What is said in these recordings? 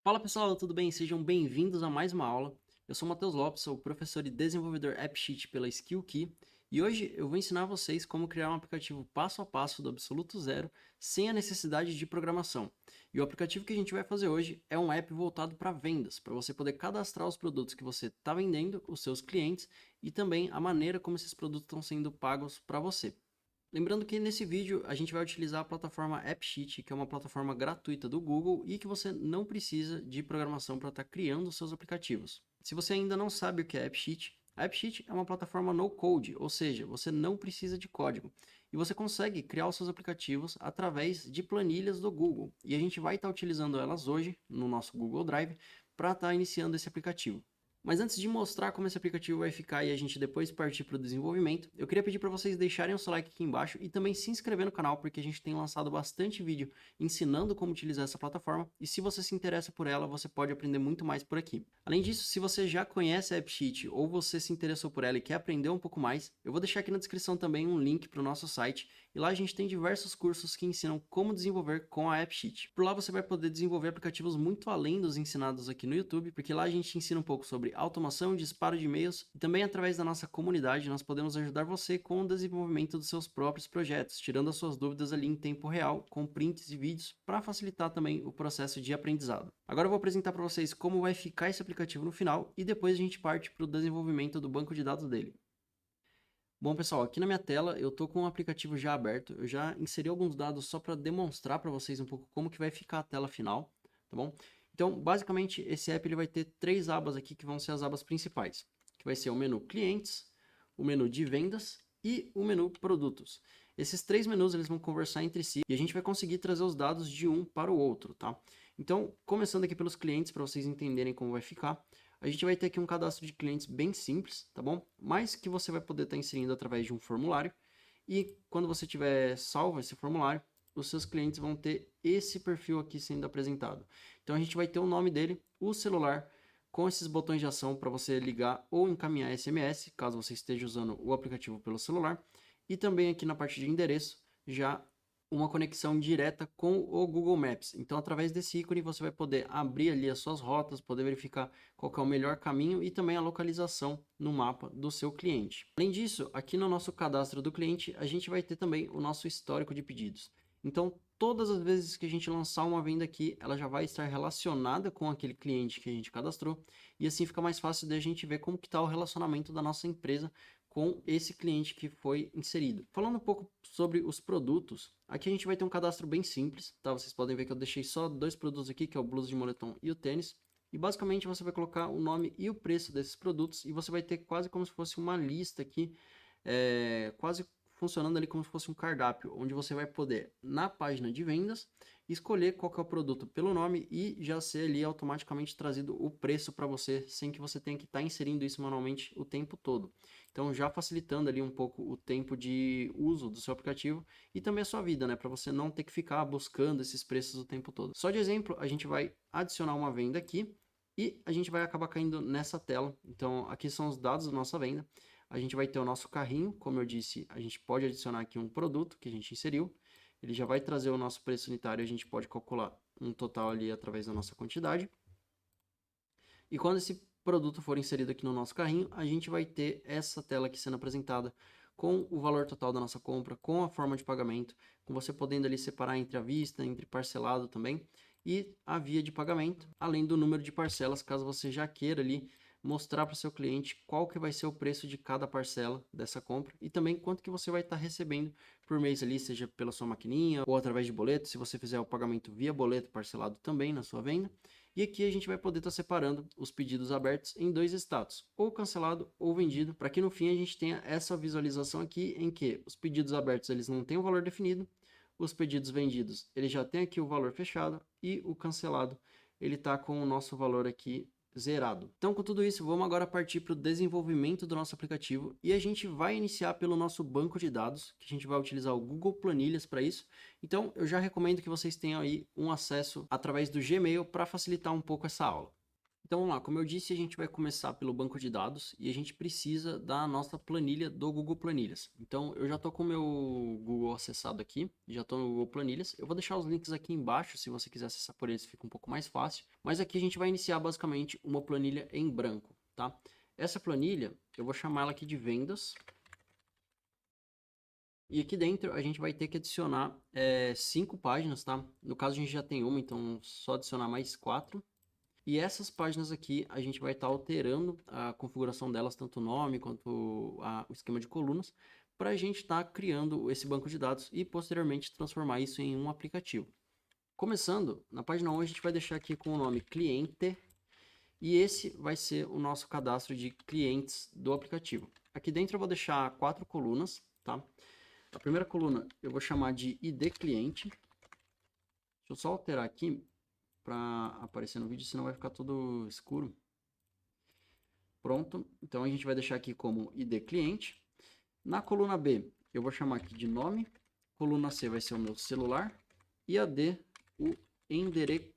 Fala pessoal, tudo bem? Sejam bem-vindos a mais uma aula. Eu sou o Matheus Lopes, sou professor e desenvolvedor AppSheet pela SkillKey e hoje eu vou ensinar vocês como criar um aplicativo passo a passo do absoluto zero sem a necessidade de programação. E o aplicativo que a gente vai fazer hoje é um app voltado para vendas, para você poder cadastrar os produtos que você está vendendo, os seus clientes e também a maneira como esses produtos estão sendo pagos para você. Lembrando que nesse vídeo a gente vai utilizar a plataforma AppSheet, que é uma plataforma gratuita do Google e que você não precisa de programação para estar criando os seus aplicativos. Se você ainda não sabe o que é AppSheet, a AppSheet é uma plataforma no code, ou seja, você não precisa de código. E você consegue criar os seus aplicativos através de planilhas do Google. E a gente vai estar utilizando elas hoje no nosso Google Drive para estar iniciando esse aplicativo. Mas antes de mostrar como esse aplicativo vai ficar e a gente depois partir para o desenvolvimento, eu queria pedir para vocês deixarem o seu like aqui embaixo e também se inscrever no canal, porque a gente tem lançado bastante vídeo ensinando como utilizar essa plataforma e se você se interessa por ela, você pode aprender muito mais por aqui. Além disso, se você já conhece a AppSheet ou você se interessou por ela e quer aprender um pouco mais, eu vou deixar aqui na descrição também um link para o nosso site e lá a gente tem diversos cursos que ensinam como desenvolver com a AppSheet. Por lá você vai poder desenvolver aplicativos muito além dos ensinados aqui no YouTube, porque lá a gente ensina um pouco sobre automação, disparo de e-mails e também através da nossa comunidade nós podemos ajudar você com o desenvolvimento dos seus próprios projetos, tirando as suas dúvidas ali em tempo real, com prints e vídeos, para facilitar também o processo de aprendizado. Agora eu vou apresentar para vocês como vai ficar esse aplicativo no final e depois a gente parte para o desenvolvimento do banco de dados dele. Bom, pessoal, aqui na minha tela eu estou com o aplicativo já aberto. Eu já inseri alguns dados só para demonstrar para vocês um pouco como que vai ficar a tela final, tá bom? Então, basicamente, esse app ele vai ter três abas aqui que vão ser as abas principais, que vai ser o menu clientes, o menu de vendas e o menu produtos. Esses três menus eles vão conversar entre si e a gente vai conseguir trazer os dados de um para o outro, tá? Então, começando aqui pelos clientes para vocês entenderem como vai ficar. A gente vai ter aqui um cadastro de clientes bem simples, tá bom? Mas que você vai poder estar inserindo através de um formulário. E quando você tiver salvo esse formulário, os seus clientes vão ter esse perfil aqui sendo apresentado. Então a gente vai ter o nome dele, o celular, com esses botões de ação para você ligar ou encaminhar SMS, caso você esteja usando o aplicativo pelo celular. E também aqui na parte de endereço, já uma conexão direta com o Google Maps. Então, através desse ícone, você vai poder abrir ali as suas rotas, poder verificar qual que é o melhor caminho e também a localização no mapa do seu cliente. Além disso, aqui no nosso cadastro do cliente, a gente vai ter também o nosso histórico de pedidos. Então, todas as vezes que a gente lançar uma venda aqui, ela já vai estar relacionada com aquele cliente que a gente cadastrou e assim fica mais fácil de a gente ver como que está o relacionamento da nossa empresa com esse cliente que foi inserido. Falando um pouco sobre os produtos, aqui a gente vai ter um cadastro bem simples, tá? Vocês podem ver que eu deixei só dois produtos aqui, que é o blusa de moletom e o tênis. E basicamente você vai colocar o nome e o preço desses produtos e você vai ter quase como se fosse uma lista aqui, quase funcionando ali como se fosse um cardápio, onde você vai poder, na página de vendas, escolher qual que é o produto pelo nome e já ser ali automaticamente trazido o preço para você, sem que você tenha que estar inserindo isso manualmente o tempo todo. Então, já facilitando ali um pouco o tempo de uso do seu aplicativo e também a sua vida, né? Para você não ter que ficar buscando esses preços o tempo todo. Só de exemplo, a gente vai adicionar uma venda aqui e a gente vai acabar caindo nessa tela. Então, aqui são os dados da nossa venda. A gente vai ter o nosso carrinho, como eu disse, a gente pode adicionar aqui um produto que a gente inseriu. Ele já vai trazer o nosso preço unitário, a gente pode calcular um total ali através da nossa quantidade. E quando esse produto for inserido aqui no nosso carrinho, a gente vai ter essa tela aqui sendo apresentada com o valor total da nossa compra, com a forma de pagamento, com você podendo ali separar entre à vista, entre parcelado também, e a via de pagamento, além do número de parcelas, caso você já queira ali mostrar para o seu cliente qual que vai ser o preço de cada parcela dessa compra e também quanto que você vai estar recebendo por mês ali, seja pela sua maquininha ou através de boleto, se você fizer o pagamento via boleto parcelado também na sua venda. E aqui a gente vai poder estar separando os pedidos abertos em dois status, ou cancelado ou vendido, para que no fim a gente tenha essa visualização aqui em que os pedidos abertos eles não têm um valor definido, os pedidos vendidos ele já tem aqui o valor fechado e o cancelado ele está com o nosso valor aqui zerado. Então, com tudo isso, vamos agora partir para o desenvolvimento do nosso aplicativo e a gente vai iniciar pelo nosso banco de dados, que a gente vai utilizar o Google Planilhas para isso. Então, eu já recomendo que vocês tenham aí um acesso através do Gmail para facilitar um pouco essa aula. Então vamos lá, como eu disse, a gente vai começar pelo banco de dados e a gente precisa da nossa planilha do Google Planilhas. Então eu já estou com o meu Google acessado aqui, já estou no Google Planilhas. Eu vou deixar os links aqui embaixo, se você quiser acessar por eles fica um pouco mais fácil. Mas aqui a gente vai iniciar basicamente uma planilha em branco, tá? Essa planilha, eu vou chamar ela aqui de vendas. E aqui dentro a gente vai ter que adicionar 5 páginas, tá? No caso a gente já tem uma, então só adicionar mais 4. E essas páginas aqui, a gente vai estar alterando a configuração delas, tanto o nome quanto o esquema de colunas, para a gente estar criando esse banco de dados e posteriormente transformar isso em um aplicativo. Começando, na página 1 a gente vai deixar aqui com o nome cliente, e esse vai ser o nosso cadastro de clientes do aplicativo. Aqui dentro eu vou deixar 4 colunas, tá? A primeira coluna eu vou chamar de ID cliente. Deixa eu só alterar aqui para aparecer no vídeo, senão vai ficar tudo escuro. Pronto, então a gente vai deixar aqui como ID cliente. Na coluna B, eu vou chamar aqui de nome. Coluna C vai ser o meu celular. E a D, o endereço.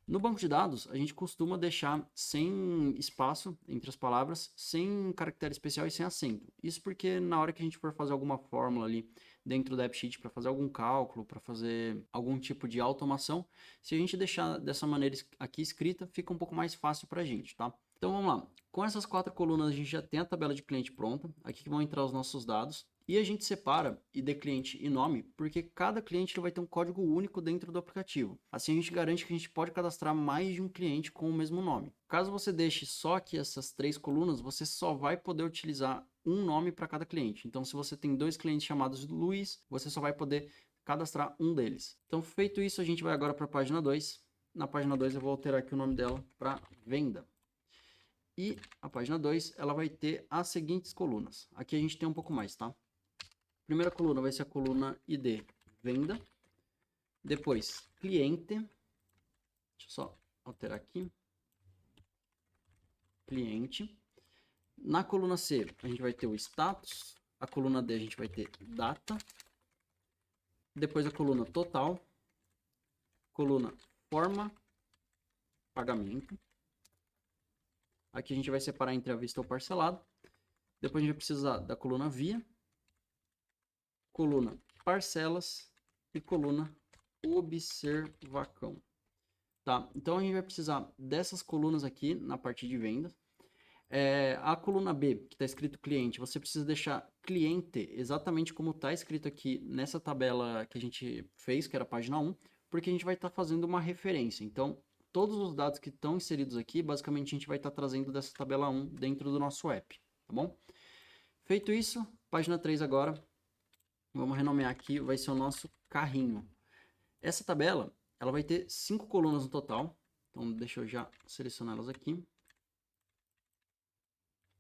No banco de dados, a gente costuma deixar sem espaço entre as palavras, sem caractere especial e sem acento. Isso porque na hora que a gente for fazer alguma fórmula ali dentro da AppSheet para fazer algum cálculo, para fazer algum tipo de automação, se a gente deixar dessa maneira aqui escrita, fica um pouco mais fácil para a gente, tá? Então vamos lá. Com essas 4 colunas a gente já tem a tabela de cliente pronta. Aqui que vão entrar os nossos dados. E a gente separa ID cliente e nome, porque cada cliente vai ter um código único dentro do aplicativo. Assim a gente garante que a gente pode cadastrar mais de um cliente com o mesmo nome. Caso você deixe só aqui essas 3 colunas, você só vai poder utilizar um nome para cada cliente. Então se você tem 2 clientes chamados Luiz, você só vai poder cadastrar um deles. Então feito isso, a gente vai agora para a página 2. Na página 2 eu vou alterar aqui o nome dela para venda. E a página 2, ela vai ter as seguintes colunas. Aqui a gente tem um pouco mais, tá? Primeira coluna vai ser a coluna ID venda. Depois, cliente. Deixa eu só alterar aqui. Cliente. Na coluna C, a gente vai ter o status. A coluna D, a gente vai ter data. Depois a coluna total. Coluna forma. Pagamento. Aqui a gente vai separar entre a vista ou parcelado. Depois a gente vai precisar da coluna via. Coluna parcelas e coluna observacão. Tá? Então a gente vai precisar dessas colunas aqui na parte de vendas. A coluna B, que está escrito cliente, você precisa deixar cliente exatamente como está escrito aqui nessa tabela que a gente fez, que era a página 1, porque a gente vai estar fazendo uma referência. Então, todos os dados que estão inseridos aqui, basicamente a gente vai estar trazendo dessa tabela 1 dentro do nosso app, tá bom? Feito isso, página 3 agora, vamos renomear aqui, vai ser o nosso carrinho. Essa tabela, ela vai ter 5 colunas no total, então deixa eu já selecionar elas aqui.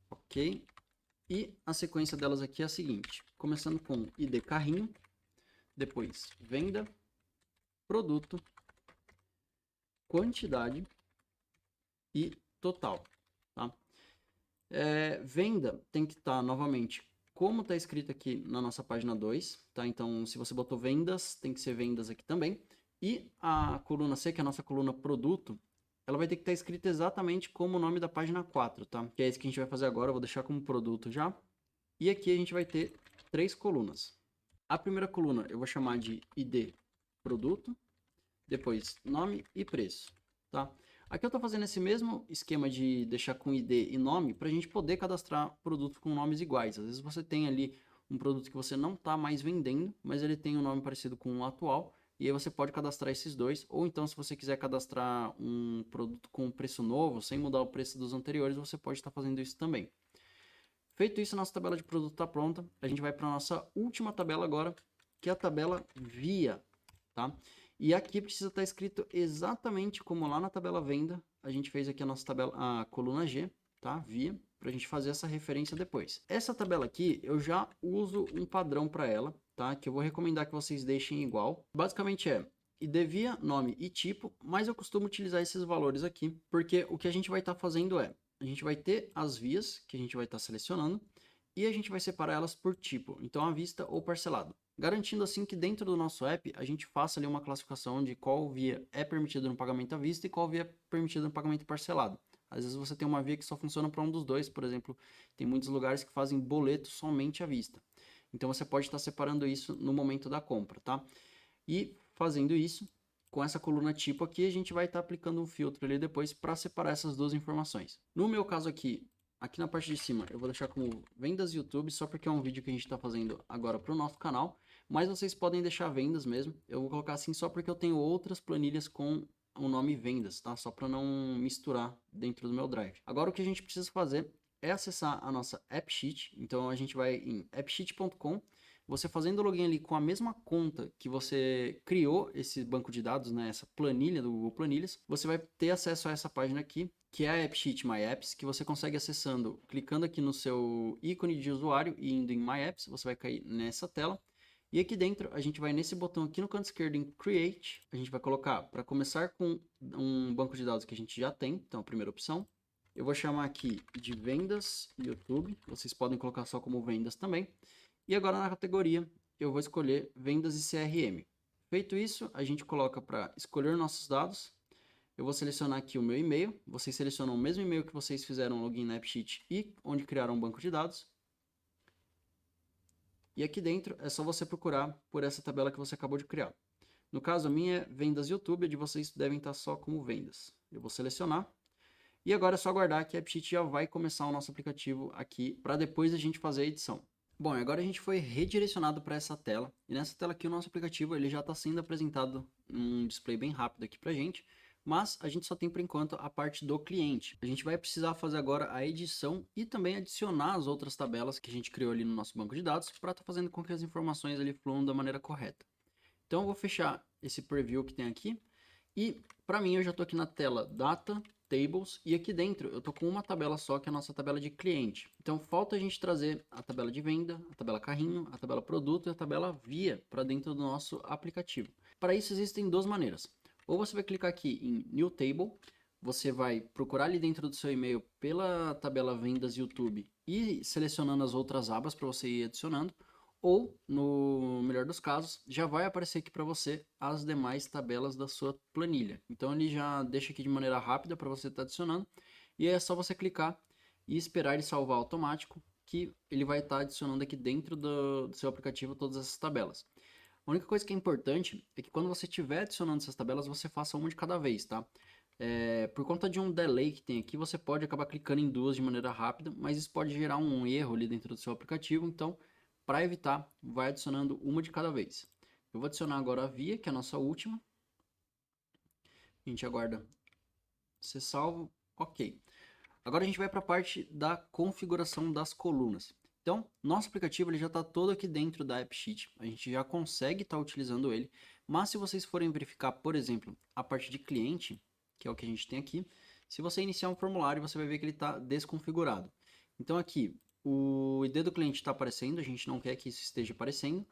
Ok, e a sequência delas aqui é a seguinte, começando com ID carrinho, depois venda, produto, quantidade e total, tá? Venda tem que estar novamente como está escrito aqui na nossa página 2, tá? Então, se você botou vendas, tem que ser vendas aqui também. E a coluna C, que é a nossa coluna produto, ela vai ter que estar escrita exatamente como o nome da página 4, tá? Que é isso que a gente vai fazer agora, eu vou deixar como produto já. E aqui a gente vai ter 3 colunas. A primeira coluna eu vou chamar de ID produto, depois nome e preço, tá? Aqui eu estou fazendo esse mesmo esquema de deixar com ID e nome para a gente poder cadastrar produtos com nomes iguais. Às vezes você tem ali um produto que você não está mais vendendo, mas ele tem um nome parecido com o atual, e aí você pode cadastrar esses dois, ou então se você quiser cadastrar um produto com preço novo, sem mudar o preço dos anteriores, você pode estar fazendo isso também. Feito isso, nossa tabela de produto está pronta. A gente vai para a nossa última tabela agora, que é a tabela via, tá? E aqui precisa estar escrito exatamente como lá na tabela venda, a gente fez aqui a nossa tabela, a coluna G, tá? Via, para a gente fazer essa referência depois. Essa tabela aqui, eu já uso um padrão para ela, tá? Que eu vou recomendar que vocês deixem igual. Basicamente é ID via, nome e tipo, mas eu costumo utilizar esses valores aqui, porque o que a gente vai estar fazendo é, a gente vai ter as vias que a gente vai estar selecionando, e a gente vai separar elas por tipo, então à vista ou parcelado. garantindo assim que dentro do nosso app a gente faça ali uma classificação de qual via é permitida no pagamento à vista e qual via é permitida no pagamento parcelado. Às vezes você tem uma via que só funciona para um dos dois, por exemplo, tem muitos lugares que fazem boleto somente à vista. Então você pode estar separando isso no momento da compra, tá? E fazendo isso, com essa coluna tipo aqui, a gente vai estar aplicando um filtro ali depois para separar essas duas informações. No meu caso aqui, aqui na parte de cima, eu vou deixar como vendas YouTube, só porque é um vídeo que a gente está fazendo agora para o nosso canal, mas vocês podem deixar vendas mesmo. Eu vou colocar assim só porque eu tenho outras planilhas com o nome vendas, tá? Só para não misturar dentro do meu Drive. Agora o que a gente precisa fazer é acessar a nossa AppSheet. Então a gente vai em appsheet.com. Você fazendo o login ali com a mesma conta que você criou esse banco de dados, né, essa planilha do Google Planilhas, você vai ter acesso a essa página aqui, que é a AppSheet My Apps, que você consegue acessando, clicando aqui no seu ícone de usuário e indo em My Apps, você vai cair nessa tela. E aqui dentro, a gente vai nesse botão aqui no canto esquerdo em Create, a gente vai colocar, para começar com um banco de dados que a gente já tem, então a primeira opção. Eu vou chamar aqui de Vendas YouTube, vocês podem colocar só como Vendas também. E agora na categoria, eu vou escolher Vendas e CRM. Feito isso, a gente coloca para escolher nossos dados. Eu vou selecionar aqui o meu e-mail. Vocês selecionam o mesmo e-mail que vocês fizeram login na AppSheet e onde criaram um banco de dados. E aqui dentro é só você procurar por essa tabela que você acabou de criar. No caso, a minha é Vendas YouTube, a de vocês devem estar só como Vendas. Eu vou selecionar. E agora é só aguardar que a AppSheet já vai começar o nosso aplicativo aqui para depois a gente fazer a edição. Bom, agora a gente foi redirecionado para essa tela, e nessa tela aqui o nosso aplicativo ele já está sendo apresentado num display bem rápido aqui para a gente, mas a gente só tem por enquanto a parte do cliente. A gente vai precisar fazer agora a edição e também adicionar as outras tabelas que a gente criou ali no nosso banco de dados para estar fazendo com que as informações ali fluam da maneira correta. Então eu vou fechar esse preview que tem aqui, e para mim eu já estou aqui na tela Data, Tables, e aqui dentro eu estou com uma tabela só, que é a nossa tabela de cliente. Então falta a gente trazer a tabela de venda, a tabela carrinho, a tabela produto e a tabela via para dentro do nosso aplicativo. Para isso existem duas maneiras. Ou você vai clicar aqui em New Table, você vai procurar ali dentro do seu e-mail pela tabela vendas YouTube e selecionando as outras abas para você ir adicionando. Ou, no melhor dos casos, já vai aparecer aqui para você as demais tabelas da sua planilha. Então ele já deixa aqui de maneira rápida para você estar adicionando. E é só você clicar e esperar ele salvar automático, que ele vai estar adicionando aqui dentro do seu aplicativo todas essas tabelas. A única coisa que é importante é que quando você estiver adicionando essas tabelas, você faça uma de cada vez, tá? Por conta de um delay que tem aqui, você pode acabar clicando em duas de maneira rápida, mas isso pode gerar um erro ali dentro do seu aplicativo, então para evitar, vai adicionando uma de cada vez. Eu vou adicionar agora a via, que é a nossa última. A gente aguarda ser salvo. Ok. Agora a gente vai para a parte da configuração das colunas. Então, nosso aplicativo ele já está todo aqui dentro da AppSheet. A gente já consegue estar utilizando ele. Mas se vocês forem verificar, por exemplo, a parte de cliente, que é o que a gente tem aqui, se você iniciar um formulário, você vai ver que ele está desconfigurado. Então aqui, o ID do cliente está aparecendo, a gente não quer que isso esteja aparecendo.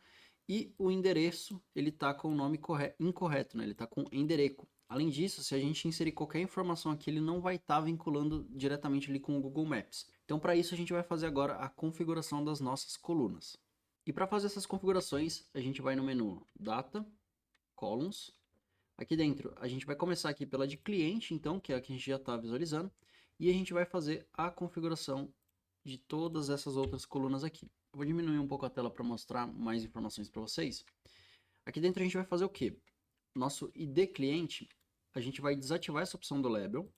E o endereço, ele está com o nome incorreto, né? Ele está com endereço. Além disso, se a gente inserir qualquer informação aqui, ele não vai estar vinculando diretamente ali com o Google Maps. Então, para isso, a gente vai fazer agora a configuração das nossas colunas. E para fazer essas configurações, a gente vai no menu Data, Columns. Aqui dentro, a gente vai começar aqui pela de cliente, então, que é a que a gente já está visualizando. E a gente vai fazer a configuração de todas essas outras colunas aqui. Eu vou diminuir um pouco a tela para mostrar mais informações para vocês. Aqui dentro a gente vai fazer o quê? Nosso ID cliente, a gente vai desativar essa opção do label,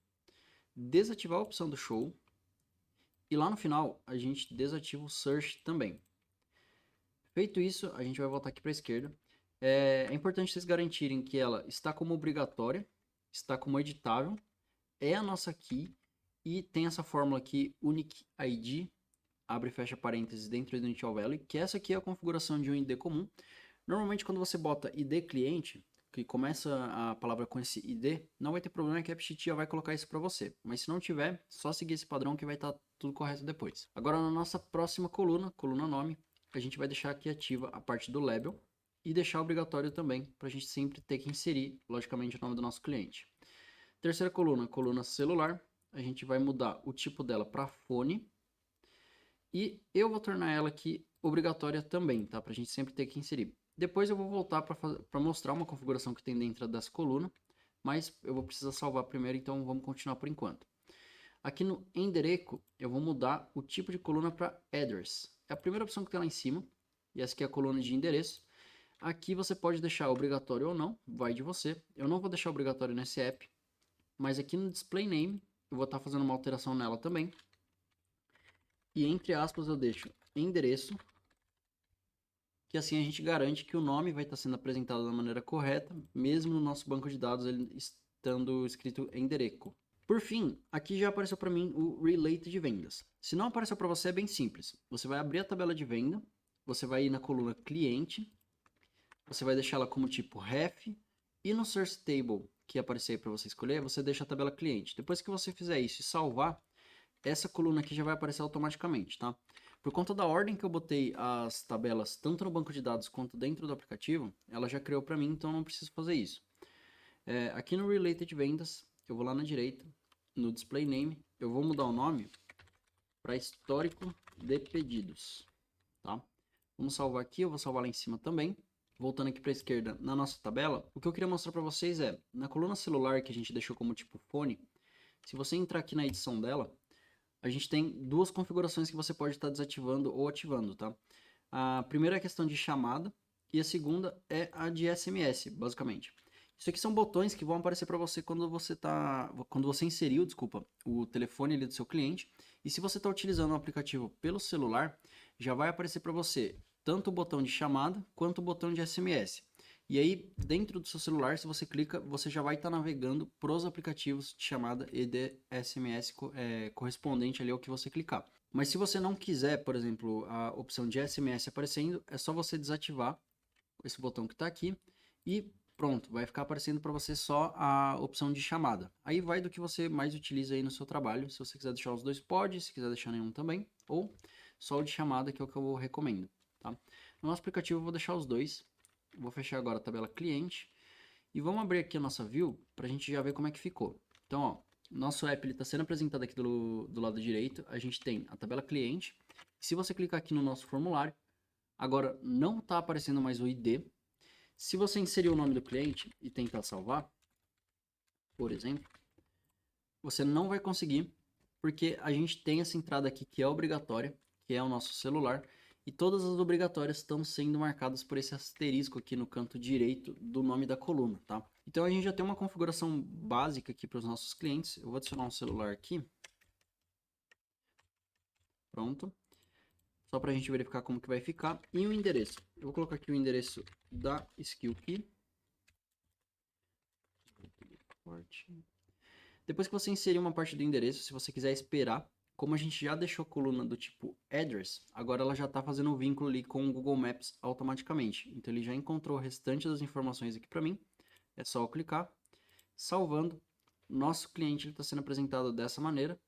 desativar a opção do show, e lá no final a gente desativa o search também. Feito isso, a gente vai voltar aqui para a esquerda. É importante vocês garantirem que ela está como obrigatória, está como editável, é a nossa key, e tem essa fórmula aqui, Unique ID, abre e fecha parênteses dentro do Initial Value, que essa aqui é a configuração de um ID comum. Normalmente quando você bota ID cliente, que começa a palavra com esse ID, não vai ter problema que a AppSheet já vai colocar isso para você. Mas se não tiver, só seguir esse padrão que vai estar tudo correto depois. Agora na nossa próxima coluna, coluna nome, a gente vai deixar aqui ativa a parte do label e deixar obrigatório também, para a gente sempre ter que inserir, logicamente, o nome do nosso cliente. Terceira coluna, coluna celular, a gente vai mudar o tipo dela para fone. E eu vou tornar ela aqui obrigatória também, tá? Pra gente sempre ter que inserir. Depois eu vou voltar para mostrar uma configuração que tem dentro dessa coluna, mas eu vou precisar salvar primeiro, então vamos continuar por enquanto. Aqui no endereço, eu vou mudar o tipo de coluna para address. É a primeira opção que tem lá em cima, e essa aqui é a coluna de endereço. Aqui você pode deixar obrigatório ou não, vai de você. Eu não vou deixar obrigatório nesse app, mas aqui no display name, eu vou estar fazendo uma alteração nela também. E entre aspas eu deixo endereço, que assim a gente garante que o nome vai estar sendo apresentado da maneira correta, mesmo no nosso banco de dados ele estando escrito endereço. Por fim, aqui já apareceu para mim o Related de vendas. Se não apareceu para você, é bem simples. Você vai abrir a tabela de venda, você vai ir na coluna cliente, você vai deixar ela como tipo ref, e no Source Table que aparecer aí para você escolher, você deixa a tabela cliente. Depois que você fizer isso e salvar, essa coluna aqui já vai aparecer automaticamente, tá? Por conta da ordem que eu botei as tabelas, tanto no banco de dados quanto dentro do aplicativo, ela já criou para mim, então não preciso fazer isso. Aqui no Related Vendas, eu vou lá na direita, no Display Name, eu vou mudar o nome para Histórico de Pedidos, tá? Vamos salvar aqui, eu vou salvar lá em cima também. Voltando aqui para a esquerda, na nossa tabela, o que eu queria mostrar para vocês é, na coluna celular que a gente deixou como tipo fone, se você entrar aqui na edição dela, a gente tem duas configurações que você pode estar desativando ou ativando, tá? A primeira é a questão de chamada e a segunda é a de SMS, basicamente. Isso aqui são botões que vão aparecer para você quando você inseriu, desculpa, o telefone ali do seu cliente. E se você está utilizando o aplicativo pelo celular, já vai aparecer para você tanto o botão de chamada quanto o botão de SMS. E aí, dentro do seu celular, se você clica, você já vai estar navegando para os aplicativos de chamada e de SMS correspondente ali ao que você clicar. Mas se você não quiser, por exemplo, a opção de SMS aparecendo, é só você desativar esse botão que está aqui e pronto, vai ficar aparecendo para você só a opção de chamada. Aí vai do que você mais utiliza aí no seu trabalho. Se você quiser deixar os dois, pode. Se quiser deixar nenhum também. Ou só o de chamada, que é o que eu recomendo. Tá? No nosso aplicativo eu vou deixar os dois. Vou fechar agora a tabela cliente. E vamos abrir aqui a nossa view para a gente já ver como é que ficou. Então, ó, nosso app está sendo apresentado aqui do lado direito. A gente tem a tabela cliente. Se você clicar aqui no nosso formulário, agora não está aparecendo mais o ID. Se você inserir o nome do cliente e tentar salvar, por exemplo, você não vai conseguir, porque a gente tem essa entrada aqui que é obrigatória, que é o nosso celular, e todas as obrigatórias estão sendo marcadas por esse asterisco aqui no canto direito do nome da coluna, tá? Então a gente já tem uma configuração básica aqui para os nossos clientes. Eu vou adicionar um celular aqui. Pronto. Só para a gente verificar como que vai ficar. E o endereço. Eu vou colocar aqui o endereço da Skill Key. Depois que você inserir uma parte do endereço, se você quiser esperar, como a gente já deixou a coluna do tipo address, agora ela já está fazendo um vínculo ali com o Google Maps automaticamente. Então ele já encontrou o restante das informações aqui para mim. É só eu clicar, salvando. Nosso cliente está sendo apresentado dessa maneira.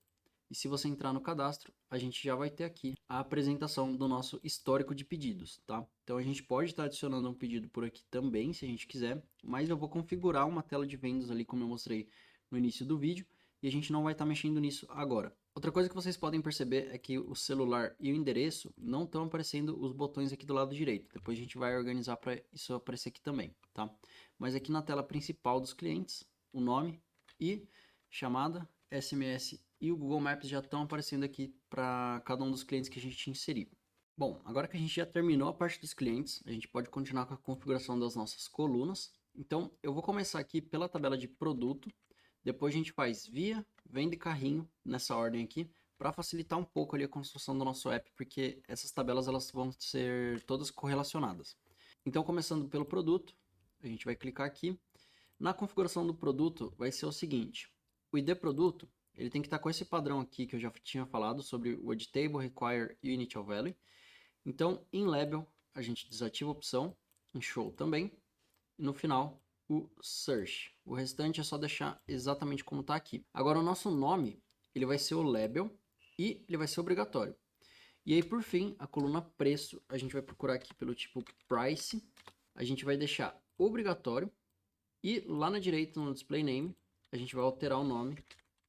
E se você entrar no cadastro, a gente já vai ter aqui a apresentação do nosso histórico de pedidos, tá? Então a gente pode estar adicionando um pedido por aqui também, se a gente quiser, mas eu vou configurar uma tela de vendas ali, como eu mostrei no início do vídeo, e a gente não vai estar mexendo nisso agora. Outra coisa que vocês podem perceber é que o celular e o endereço não estão aparecendo os botões aqui do lado direito. Depois a gente vai organizar para isso aparecer aqui também, tá? Mas aqui na tela principal dos clientes, o nome e chamada, SMS e o Google Maps já estão aparecendo aqui para cada um dos clientes que a gente inserir. Bom, agora que a gente já terminou a parte dos clientes, a gente pode continuar com a configuração das nossas colunas. Então, eu vou começar aqui pela tabela de produto, depois a gente faz via, venda e carrinho, nessa ordem aqui, para facilitar um pouco ali a construção do nosso app, porque essas tabelas elas vão ser todas correlacionadas. Então, começando pelo produto, a gente vai clicar aqui. Na configuração do produto, vai ser o seguinte: o ID produto, ele tem que estar com esse padrão aqui que eu já tinha falado sobre o editable, require e initial value. Então, em label, a gente desativa a opção, em show também, e no final, o search. O restante é só deixar exatamente como está aqui. Agora, o nosso nome, ele vai ser o label e ele vai ser obrigatório. E aí, por fim, a coluna preço, a gente vai procurar aqui pelo tipo price, a gente vai deixar obrigatório, e lá na direita, no display name, a gente vai alterar o nome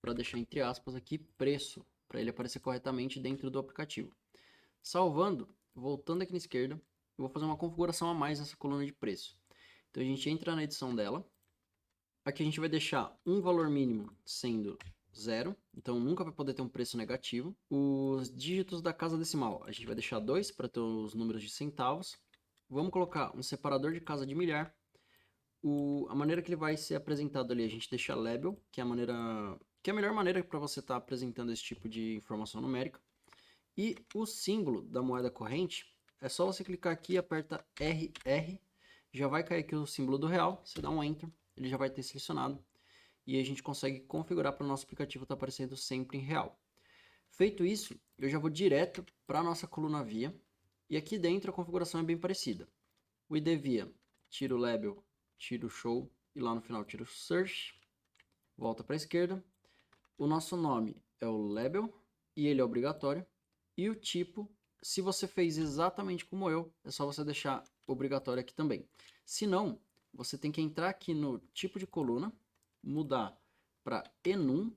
para deixar entre aspas aqui preço, para ele aparecer corretamente dentro do aplicativo. Salvando, voltando aqui na esquerda, eu vou fazer uma configuração a mais nessa coluna de preço. Então a gente entra na edição dela. Aqui a gente vai deixar um valor mínimo sendo 0, então nunca vai poder ter um preço negativo. Os dígitos da casa decimal, a gente vai deixar 2 para ter os números de centavos. Vamos colocar um separador de casa de milhar. A maneira que ele vai ser apresentado ali, a gente deixa label, que é a melhor maneira para você estar apresentando esse tipo de informação numérica. E o símbolo da moeda corrente, é só você clicar aqui e aperta RR, já vai cair aqui o símbolo do real, você dá um Enter, ele já vai ter selecionado e a gente consegue configurar para o nosso aplicativo estar aparecendo sempre em real. Feito isso, eu já vou direto para a nossa coluna via e aqui dentro a configuração é bem parecida. O ID via, tira o label, tira o show e lá no final tira o search, volta para a esquerda. O nosso nome é o label e ele é obrigatório. E o tipo, se você fez exatamente como eu, é só você deixar obrigatório aqui também. Se não, você tem que entrar aqui no tipo de coluna, mudar para enum,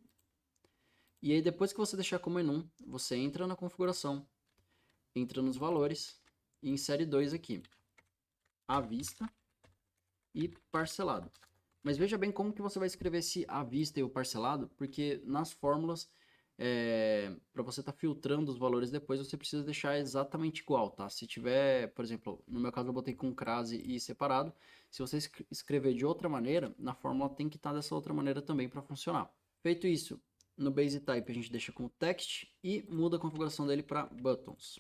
e aí depois que você deixar como enum, você entra na configuração, entra nos valores e insere dois aqui, à vista e parcelado. Mas veja bem como que você vai escrever esse à vista e o parcelado, porque nas fórmulas, para você estar filtrando os valores depois, você precisa deixar exatamente igual, tá? Se tiver, por exemplo, no meu caso eu botei com crase e separado, se você escrever de outra maneira, na fórmula tem que estar dessa outra maneira também para funcionar. Feito isso, no base type a gente deixa com text e muda a configuração dele para buttons.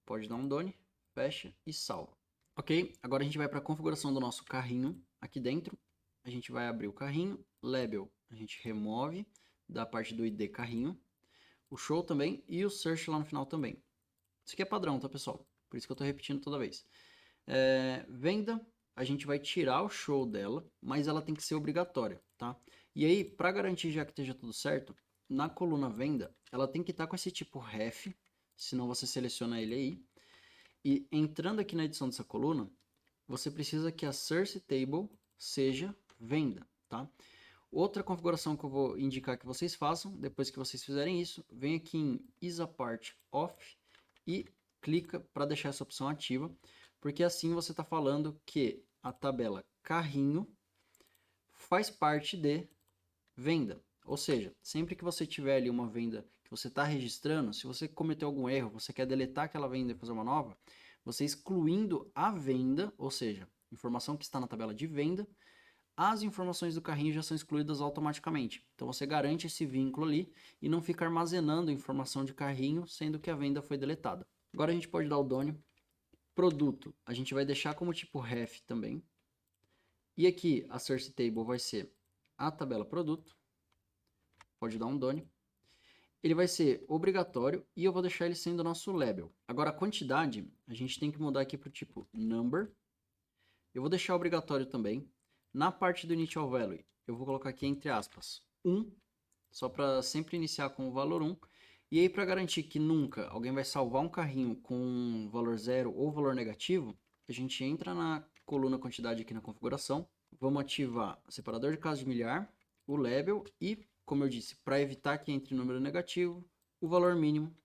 Pode dar um done, fecha e salva. Ok, agora a gente vai para a configuração do nosso carrinho aqui dentro. A gente vai abrir o carrinho, label, a gente remove da parte do ID carrinho, o show também e o search lá no final também. Isso aqui é padrão, tá, pessoal? Por isso que eu estou repetindo toda vez. Venda, a gente vai tirar o show dela, mas ela tem que ser obrigatória, tá? E aí, para garantir já que esteja tudo certo, na coluna venda, ela tem que estar com esse tipo ref, senão você seleciona ele aí. E entrando aqui na edição dessa coluna, você precisa que a source table seja venda, tá? Outra configuração que eu vou indicar que vocês façam, depois que vocês fizerem isso, vem aqui em isApart Off e clica para deixar essa opção ativa, porque assim você está falando que a tabela carrinho faz parte de venda. Ou seja, sempre que você tiver ali uma venda que você está registrando, se você cometeu algum erro, você quer deletar aquela venda e fazer uma nova, você excluindo a venda, ou seja, informação que está na tabela de venda, as informações do carrinho já são excluídas automaticamente. Então você garante esse vínculo ali e não fica armazenando informação de carrinho, sendo que a venda foi deletada. Agora a gente pode dar o done. Produto, a gente vai deixar como tipo ref também. E aqui a source table vai ser a tabela produto. Pode dar um done. Ele vai ser obrigatório e eu vou deixar ele sendo o nosso label. Agora a quantidade, a gente tem que mudar aqui para o tipo number. Eu vou deixar obrigatório também. Na parte do initial value, eu vou colocar aqui entre aspas 1, só para sempre iniciar com o valor 1. E aí para garantir que nunca alguém vai salvar um carrinho com valor 0 ou valor negativo, a gente entra na coluna quantidade aqui na configuração, vamos ativar o separador de casa de milhar, o label e, como eu disse, para evitar que entre número negativo, o valor mínimo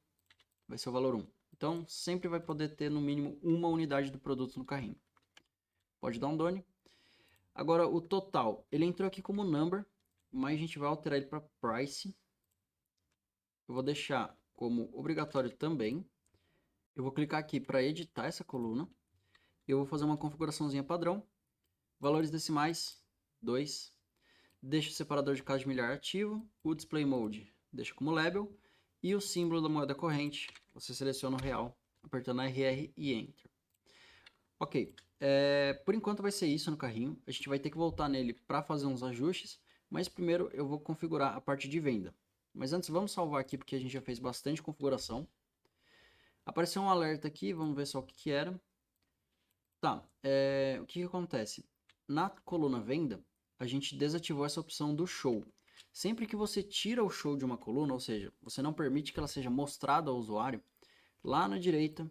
vai ser o valor 1. Então sempre vai poder ter no mínimo uma unidade do produto no carrinho. Pode dar um done. Agora o total, ele entrou aqui como number, mas a gente vai alterar ele para price. Eu vou deixar como obrigatório também. Eu vou clicar aqui para editar essa coluna. Eu vou fazer uma configuraçãozinha padrão. Valores decimais, 2. Deixa o separador de casa de milhar ativo. O display mode deixa como label. E o símbolo da moeda corrente, você seleciona o real, apertando RR e Enter. Ok, por enquanto vai ser isso no carrinho. A gente vai ter que voltar nele para fazer uns ajustes. Mas primeiro eu vou configurar a parte de venda. Mas antes vamos salvar aqui porque a gente já fez bastante configuração. Apareceu um alerta aqui, vamos ver só o que era. Tá, o que acontece? Na coluna venda, a gente desativou essa opção do show. Sempre que você tira o show de uma coluna, ou seja, você não permite que ela seja mostrada ao usuário, lá na direita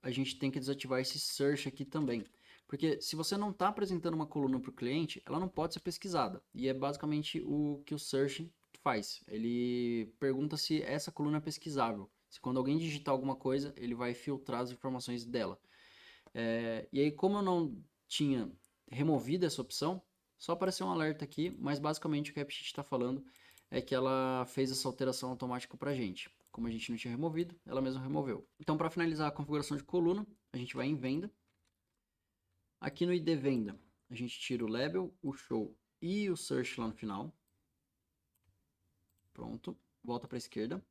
a gente tem que desativar esse search aqui também. Porque se você não está apresentando uma coluna para o cliente, ela não pode ser pesquisada. E é basicamente o que o search faz. Ele pergunta se essa coluna é pesquisável. Se quando alguém digitar alguma coisa, ele vai filtrar as informações dela. E aí, como eu não tinha removido essa opção, só apareceu um alerta aqui, mas basicamente o que a AppSheet está falando é que ela fez essa alteração automática para a gente. Como a gente não tinha removido, ela mesma removeu. Então, para finalizar a configuração de coluna, a gente vai em venda. Aqui no ID venda, a gente tira o label, o show e o search lá no final. Pronto, volta para a esquerda.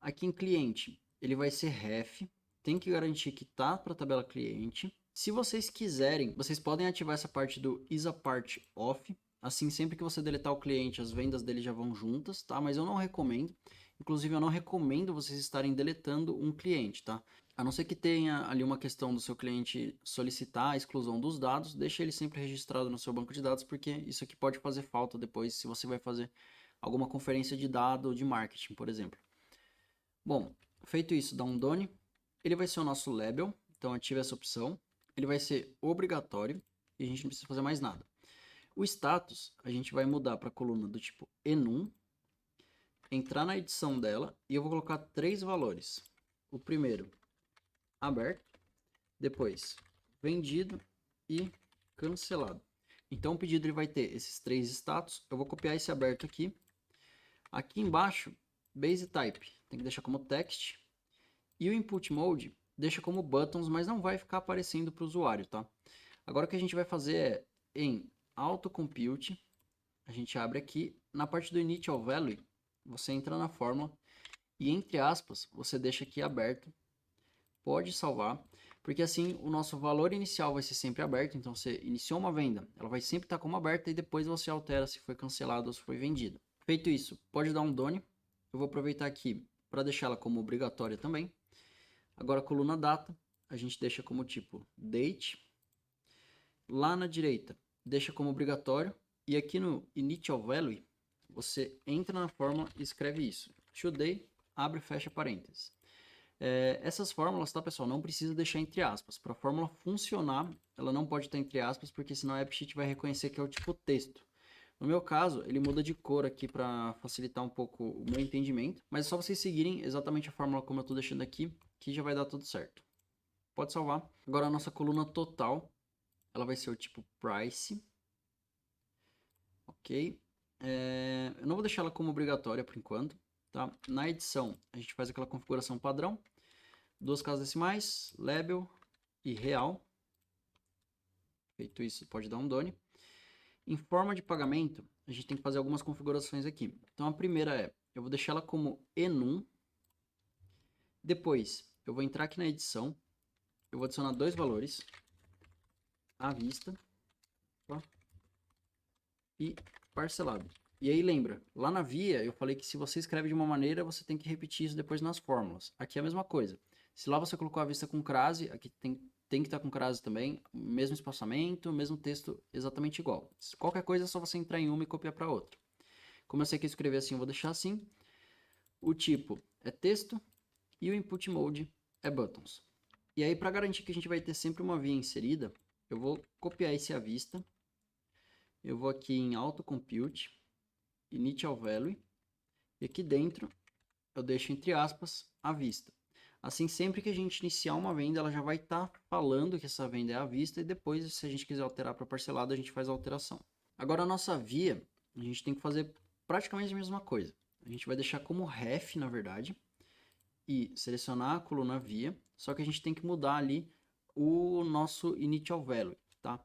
Aqui em cliente, ele vai ser ref. Tem que garantir que tá para a tabela cliente. Se vocês quiserem, vocês podem ativar essa parte do isApart off. Assim, sempre que você deletar o cliente, as vendas dele já vão juntas, tá? Mas eu não recomendo. Inclusive, eu não recomendo vocês estarem deletando um cliente, tá? A não ser que tenha ali uma questão do seu cliente solicitar a exclusão dos dados, deixe ele sempre registrado no seu banco de dados, porque isso aqui pode fazer falta depois se você vai fazer alguma conferência de dado ou de marketing, por exemplo. Bom, feito isso, dá um done. Ele vai ser o nosso label, então ative essa opção. Ele vai ser obrigatório e a gente não precisa fazer mais nada. O status, a gente vai mudar para a coluna do tipo enum, entrar na edição dela e eu vou colocar 3 valores. O primeiro, aberto, depois vendido e cancelado. Então o pedido ele vai ter esses 3 status. Eu vou copiar esse aberto aqui. Aqui embaixo, base type, tem que deixar como text. E o input mode deixa como buttons, mas não vai ficar aparecendo para o usuário, tá? Agora o que a gente vai fazer é em autocompute, a gente abre aqui, na parte do initial value, você entra na fórmula e entre aspas, você deixa aqui aberto, pode salvar, porque assim o nosso valor inicial vai ser sempre aberto, então você iniciou uma venda, ela vai sempre estar como aberta e depois você altera se foi cancelado ou se foi vendido. Feito isso, pode dar um done, eu vou aproveitar aqui para deixá-la como obrigatória também. Agora a coluna data, a gente deixa como tipo date. Lá na direita, deixa como obrigatório. E aqui no initial value, você entra na fórmula e escreve isso. Today, abre e fecha parênteses. Essas fórmulas, tá, pessoal? Não precisa deixar entre aspas. Para a fórmula funcionar, ela não pode estar entre aspas, porque senão a AppSheet vai reconhecer que é o tipo texto. No meu caso, ele muda de cor aqui para facilitar um pouco o meu entendimento, mas é só vocês seguirem exatamente a fórmula como eu estou deixando aqui, que já vai dar tudo certo. Pode salvar. Agora a nossa coluna total, ela vai ser o tipo price. Ok. Eu não vou deixar ela como obrigatória por enquanto. Tá? Na edição, a gente faz aquela configuração padrão. 2 casas decimais, label e real. Feito isso, pode dar um done. Em forma de pagamento, a gente tem que fazer algumas configurações aqui. Então a primeira é, eu vou deixar ela como enum. Depois, eu vou entrar aqui na edição. Eu vou adicionar 2 valores. À vista. Tá? E parcelado. E aí lembra, lá na via eu falei que se você escreve de uma maneira, você tem que repetir isso depois nas fórmulas. Aqui é a mesma coisa. Se lá você colocou a vista com crase, aqui tem que estar com crase também, mesmo espaçamento, mesmo texto exatamente igual. Qualquer coisa é só você entrar em uma e copiar para outra. Como eu sei que escrever assim, eu vou deixar assim. O tipo é texto e o input mode é buttons. E aí para garantir que a gente vai ter sempre uma via inserida, eu vou copiar esse à vista. Eu vou aqui em autocompute, initial value, e aqui dentro eu deixo entre aspas à vista. Assim, sempre que a gente iniciar uma venda, ela já vai estar falando que essa venda é à vista e depois, se a gente quiser alterar para parcelado, a gente faz a alteração. Agora a nossa via, a gente tem que fazer praticamente a mesma coisa. A gente vai deixar como ref, na verdade, e selecionar a coluna via, só que a gente tem que mudar ali o nosso initial value, tá?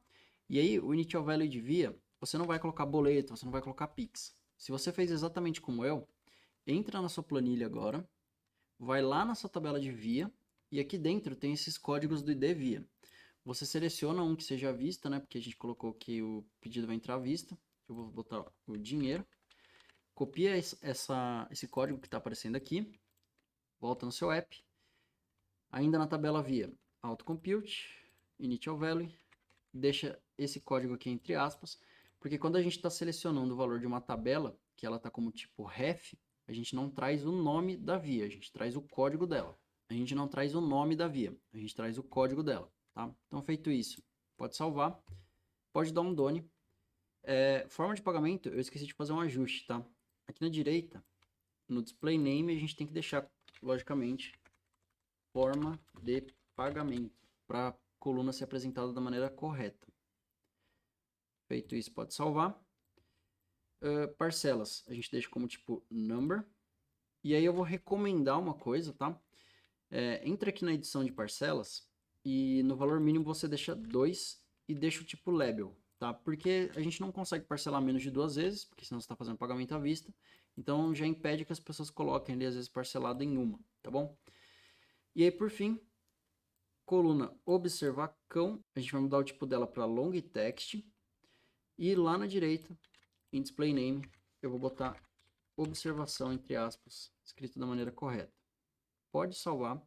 E aí, o initial value de via, você não vai colocar boleto, você não vai colocar Pix. Se você fez exatamente como eu, entra na sua planilha agora, vai lá na sua tabela de via, e aqui dentro tem esses códigos do ID via. Você seleciona um que seja à vista, né? Porque a gente colocou que o pedido vai entrar à vista. Eu vou botar o dinheiro. Copia esse código que está aparecendo aqui. Volta no seu app. Ainda na tabela via autocompute, initial value. Deixa esse código aqui entre aspas. Porque quando a gente está selecionando o valor de uma tabela, que ela está como tipo ref, a gente não traz o nome da via, a gente traz o código dela. A gente não traz o nome da via, a gente traz o código dela, tá? Então, feito isso, pode salvar, pode dar um done. Forma de pagamento, eu esqueci de fazer um ajuste, tá? Aqui na direita, no display name, a gente tem que deixar, logicamente, forma de pagamento, para coluna ser apresentada da maneira correta. Feito isso, pode salvar. Parcelas, a gente deixa como tipo number. E aí eu vou recomendar uma coisa, tá? Entra aqui na edição de parcelas e no valor mínimo você deixa 2 e deixa o tipo label, tá? Porque a gente não consegue parcelar menos de 2 vezes, porque senão você está fazendo pagamento à vista. Então já impede que as pessoas coloquem ali, às vezes, parcelado em uma, tá bom? E aí, por fim, coluna observar cão, a gente vai mudar o tipo dela para long text. E lá na direita, em display name, eu vou botar observação, entre aspas, escrito da maneira correta. Pode salvar.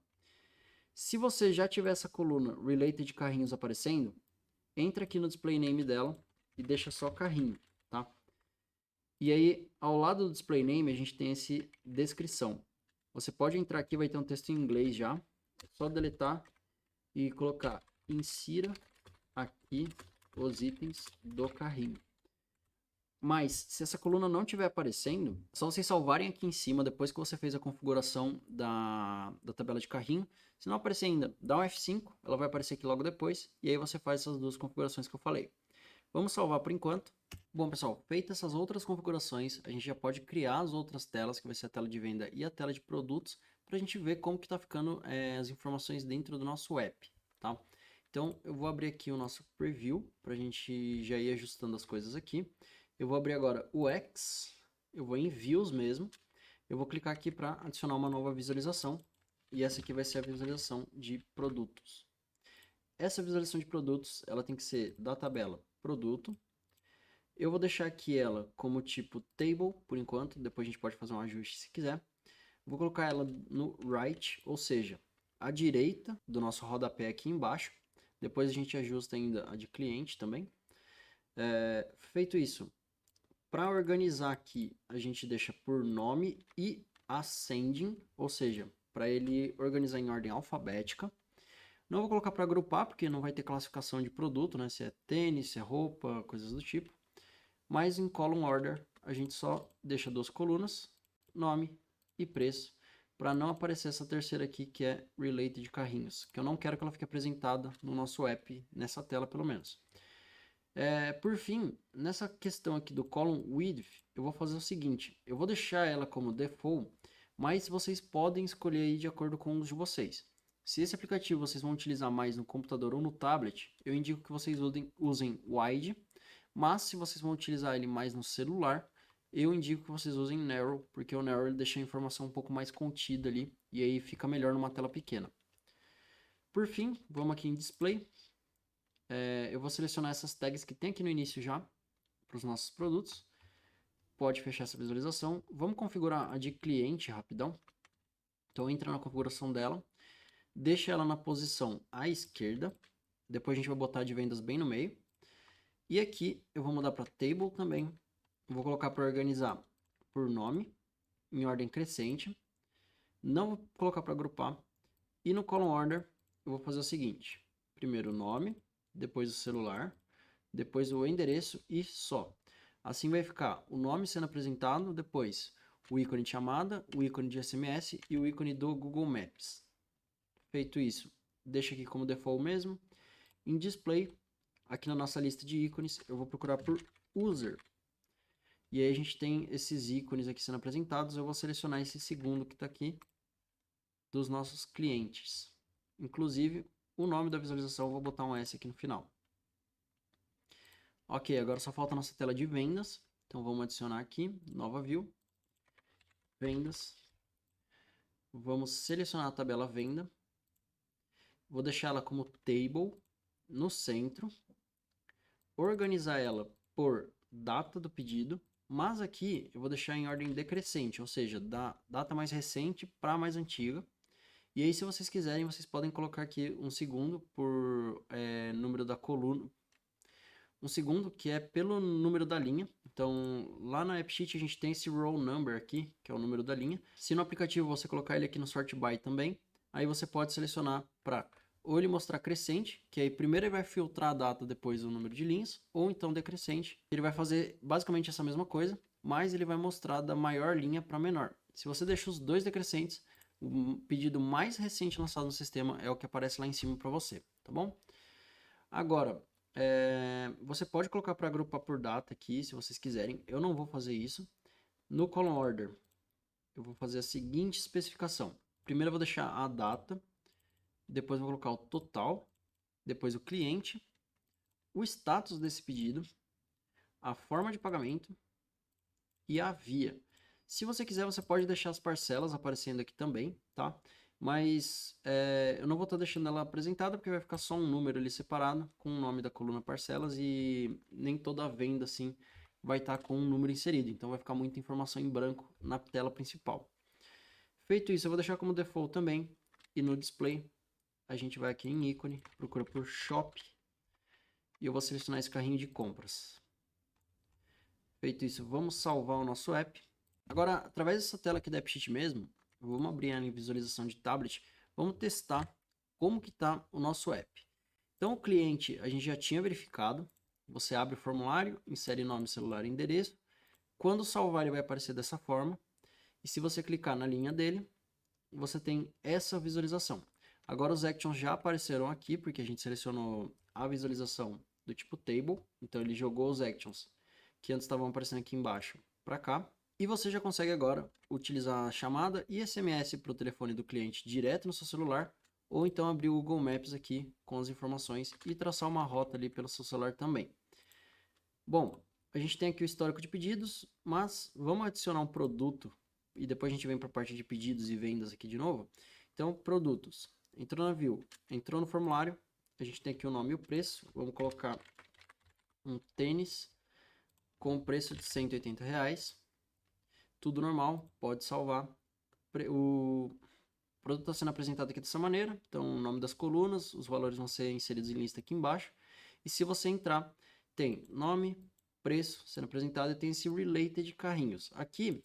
Se você já tiver essa coluna related de carrinhos aparecendo, entra aqui no display name dela e deixa só carrinho, tá? E aí, ao lado do display name, a gente tem esse descrição. Você pode entrar aqui, vai ter um texto em inglês já. É só deletar e colocar insira aqui os itens do carrinho. Mas, se essa coluna não estiver aparecendo, é só vocês salvarem aqui em cima, depois que você fez a configuração da tabela de carrinho. Se não aparecer ainda, dá um F5, ela vai aparecer aqui logo depois, e aí você faz essas duas configurações que eu falei. Vamos salvar por enquanto. Bom, pessoal, feitas essas outras configurações, a gente já pode criar as outras telas, que vai ser a tela de venda e a tela de produtos, para a gente ver como que está ficando as informações dentro do nosso app, tá? Então, eu vou abrir aqui o nosso preview, para a gente já ir ajustando as coisas aqui. Eu vou abrir agora o X, eu vou em Views mesmo, eu vou clicar aqui para adicionar uma nova visualização, e essa aqui vai ser a visualização de produtos. Essa visualização de produtos, ela tem que ser da tabela produto. Eu vou deixar aqui ela como tipo table, por enquanto, depois a gente pode fazer um ajuste se quiser. Vou colocar ela no right, ou seja, à direita do nosso rodapé aqui embaixo. Depois a gente ajusta ainda a de cliente também. Feito isso, para organizar aqui, a gente deixa por nome e ascending, ou seja, para ele organizar em ordem alfabética. Não vou colocar para agrupar, porque não vai ter classificação de produto, né? Se é tênis, se é roupa, coisas do tipo. Mas em column order, a gente só deixa 2 colunas, nome e preço, para não aparecer essa terceira aqui, que é related de carrinhos, que eu não quero que ela fique apresentada no nosso app, nessa tela pelo menos. Por fim, nessa questão aqui do column width, eu vou fazer o seguinte, eu vou deixar ela como default, mas vocês podem escolher aí de acordo com os de vocês. Se esse aplicativo vocês vão utilizar mais no computador ou no tablet, eu indico que vocês usem wide, mas se vocês vão utilizar ele mais no celular, eu indico que vocês usem narrow, porque o narrow ele deixa a informação um pouco mais contida ali, e aí fica melhor numa tela pequena. Por fim, vamos aqui em display. Eu vou selecionar essas tags que tem aqui no início já, para os nossos produtos. Pode fechar essa visualização. Vamos configurar a de cliente rapidão. Então entra na configuração dela, deixa ela na posição à esquerda. Depois a gente vai botar a de vendas bem no meio. E aqui eu vou mudar para table também. Vou colocar para organizar por nome, em ordem crescente. Não vou colocar para agrupar. E no column order eu vou fazer o seguinte. Primeiro o nome, depois o celular, depois o endereço e só. Assim vai ficar o nome sendo apresentado, depois o ícone de chamada, o ícone de SMS e o ícone do Google Maps. Feito isso, deixa aqui como default mesmo. Em display, aqui na nossa lista de ícones, eu vou procurar por user. E aí a gente tem esses ícones aqui sendo apresentados. Eu vou selecionar esse segundo que está aqui dos nossos clientes. Inclusive, o nome da visualização eu vou botar um S aqui no final. Ok, agora só falta a nossa tela de vendas. Então vamos adicionar aqui, nova view, vendas. Vamos selecionar a tabela venda. Vou deixar ela como table no centro. Organizar ela por data do pedido. Mas aqui eu vou deixar em ordem decrescente, ou seja, da data mais recente para a mais antiga. E aí, se vocês quiserem, vocês podem colocar aqui um segundo por número da coluna. Um segundo que é pelo número da linha. Então, lá na AppSheet a gente tem esse row number aqui, que é o número da linha. Se no aplicativo você colocar ele aqui no sort by também, aí você pode selecionar para ou ele mostrar crescente, que aí primeiro ele vai filtrar a data, depois o número de linhas, ou então decrescente. Ele vai fazer basicamente essa mesma coisa, mas ele vai mostrar da maior linha para menor. Se você deixa os dois decrescentes, o pedido mais recente lançado no sistema é o que aparece lá em cima para você, tá bom? Agora, você pode colocar para agrupar por data aqui, se vocês quiserem. Eu não vou fazer isso. No column order, eu vou fazer a seguinte especificação. Primeiro eu vou deixar a data, depois eu vou colocar o total, depois o cliente, o status desse pedido, a forma de pagamento e a via. Se você quiser, você pode deixar as parcelas aparecendo aqui também, tá? Mas eu não vou estar deixando ela apresentada porque vai ficar só um número ali separado com o nome da coluna parcelas e nem toda a venda assim vai estar com um número inserido. Então vai ficar muita informação em branco na tela principal. Feito isso, eu vou deixar como default também. E no display, a gente vai aqui em ícone, procura por Shop e eu vou selecionar esse carrinho de compras. Feito isso, vamos salvar o nosso app. Agora, através dessa tela aqui da AppSheet mesmo, vamos abrir a visualização de tablet, vamos testar como que está o nosso app. Então, o cliente a gente já tinha verificado. Você abre o formulário, insere nome, celular e endereço. Quando salvar, ele vai aparecer dessa forma. E se você clicar na linha dele, você tem essa visualização. Agora os actions já apareceram aqui, porque a gente selecionou a visualização do tipo table. Então ele jogou os actions que antes estavam aparecendo aqui embaixo para cá. E você já consegue agora utilizar a chamada e SMS para o telefone do cliente direto no seu celular, ou então abrir o Google Maps aqui com as informações e traçar uma rota ali pelo seu celular também. Bom, a gente tem aqui o histórico de pedidos, mas vamos adicionar um produto e depois a gente vem para a parte de pedidos e vendas aqui de novo. Então, produtos. Entrou na view, entrou no formulário, a gente tem aqui o nome e o preço. Vamos colocar um tênis com preço de R$180. Tudo normal, pode salvar. O produto está sendo apresentado aqui dessa maneira. Então, o nome das colunas, os valores vão ser inseridos em lista aqui embaixo. E se você entrar, tem nome, preço sendo apresentado e tem esse related de carrinhos. Aqui,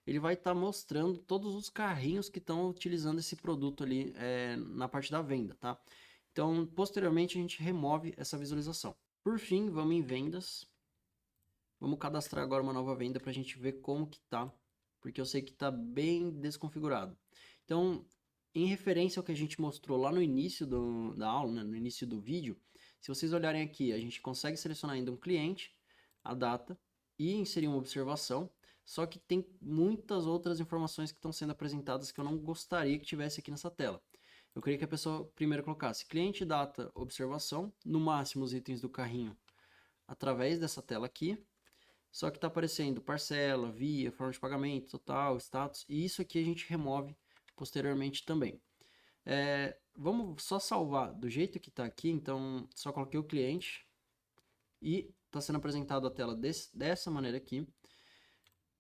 ele vai estar mostrando todos os carrinhos que estão utilizando esse produto ali na parte da venda, tá? Então, posteriormente, a gente remove essa visualização. Por fim, vamos em vendas. Vamos cadastrar agora uma nova venda para a gente ver como que tá, porque eu sei que está bem desconfigurado. Então, em referência ao que a gente mostrou lá no início da aula, né, no início do vídeo, se vocês olharem aqui, a gente consegue selecionar ainda um cliente, a data e inserir uma observação, só que tem muitas outras informações que estão sendo apresentadas que eu não gostaria que tivesse aqui nessa tela. Eu queria que a pessoa primeiro colocasse cliente, data, observação, no máximo os itens do carrinho através dessa tela aqui. Só que está aparecendo parcela, via, forma de pagamento, total, status. E isso aqui a gente remove posteriormente também. Vamos só salvar do jeito que está aqui. Então, só coloquei o cliente. E está sendo apresentado a tela dessa maneira aqui.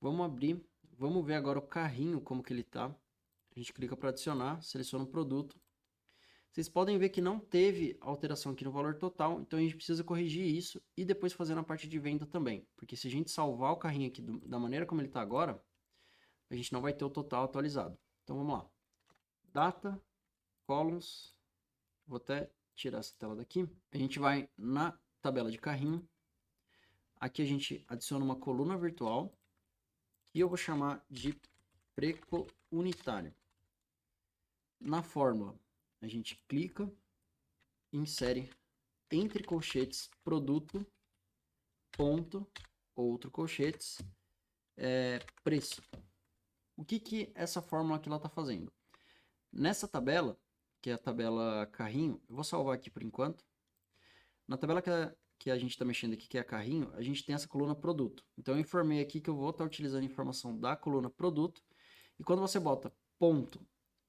Vamos abrir. Vamos ver agora o carrinho, como que ele está. A gente clica para adicionar, seleciona o produto. Vocês podem ver que não teve alteração aqui no valor total, então a gente precisa corrigir isso e depois fazer na parte de venda também. Porque se a gente salvar o carrinho aqui da maneira como ele está agora, a gente não vai ter o total atualizado. Então vamos lá. Data, columns, vou até tirar essa tela daqui. A gente vai na tabela de carrinho. Aqui a gente adiciona uma coluna virtual, que eu vou chamar de preço unitário. Na fórmula, a gente clica, insere entre colchetes produto, ponto, outro colchetes, preço. O que essa fórmula aqui ela está fazendo? Nessa tabela, que é a tabela carrinho, eu vou salvar aqui por enquanto. Na tabela que a gente está mexendo aqui, que é carrinho, a gente tem essa coluna produto. Então eu informei aqui que eu vou estar utilizando a informação da coluna produto. E quando você bota ponto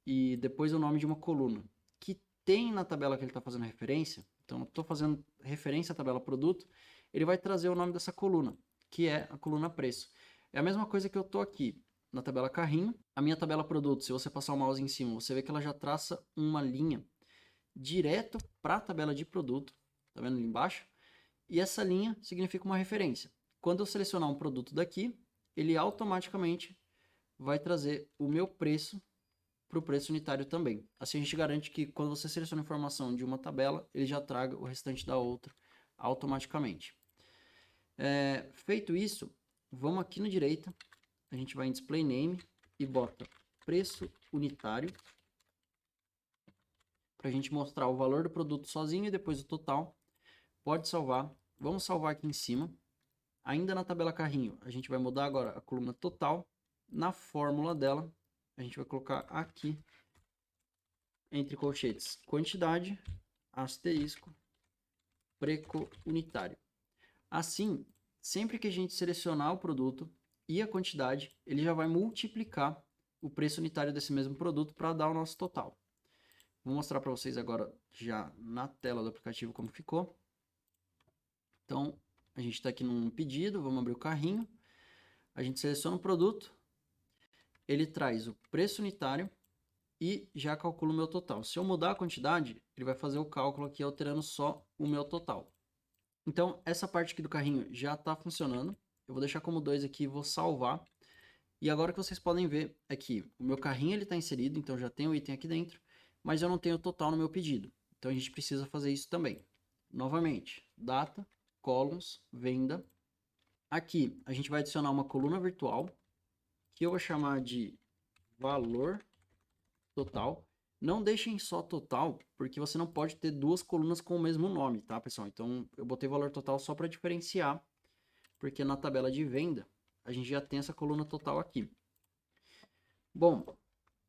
e depois o nome de uma coluna que tem na tabela que ele está fazendo referência, então eu estou fazendo referência à tabela produto, ele vai trazer o nome dessa coluna, que é a coluna preço. É a mesma coisa que eu estou aqui na tabela carrinho. A minha tabela produto, se você passar o mouse em cima, você vê que ela já traça uma linha direto para a tabela de produto. Tá vendo ali embaixo? E essa linha significa uma referência. Quando eu selecionar um produto daqui, ele automaticamente vai trazer o meu preço para o preço unitário também. Assim a gente garante que quando você seleciona a informação de uma tabela, ele já traga o restante da outra automaticamente. Feito isso, vamos aqui na direita, a gente vai em Display Name e bota preço unitário, para a gente mostrar o valor do produto sozinho e depois o total. pode salvar. Vamos salvar aqui em cima. Ainda na tabela carrinho, a gente vai mudar agora a coluna total. Na fórmula dela, a gente vai colocar aqui, entre colchetes, quantidade, asterisco, preço unitário. Assim, sempre que a gente selecionar o produto e a quantidade, ele já vai multiplicar o preço unitário desse mesmo produto para dar o nosso total. Vou mostrar para vocês agora já na tela do aplicativo como ficou. Então, a gente está aqui num pedido, vamos abrir o carrinho. A gente seleciona o produto, ele traz o preço unitário e já calcula o meu total. Se eu mudar a quantidade, ele vai fazer o cálculo aqui alterando só o meu total. Então, essa parte aqui do carrinho já está funcionando. Eu vou deixar como 2 aqui e vou salvar. E agora o que vocês podem ver é que o meu carrinho está inserido, então já tem o item aqui dentro, mas eu não tenho o total no meu pedido. Então a gente precisa fazer isso também. Novamente, data, columns, venda. Aqui a gente vai adicionar uma coluna virtual, que eu vou chamar de valor total. Não deixem só total, porque você não pode ter duas colunas com o mesmo nome, tá, pessoal? Então eu botei valor total só para diferenciar, porque na tabela de venda a gente já tem essa coluna total aqui. Bom,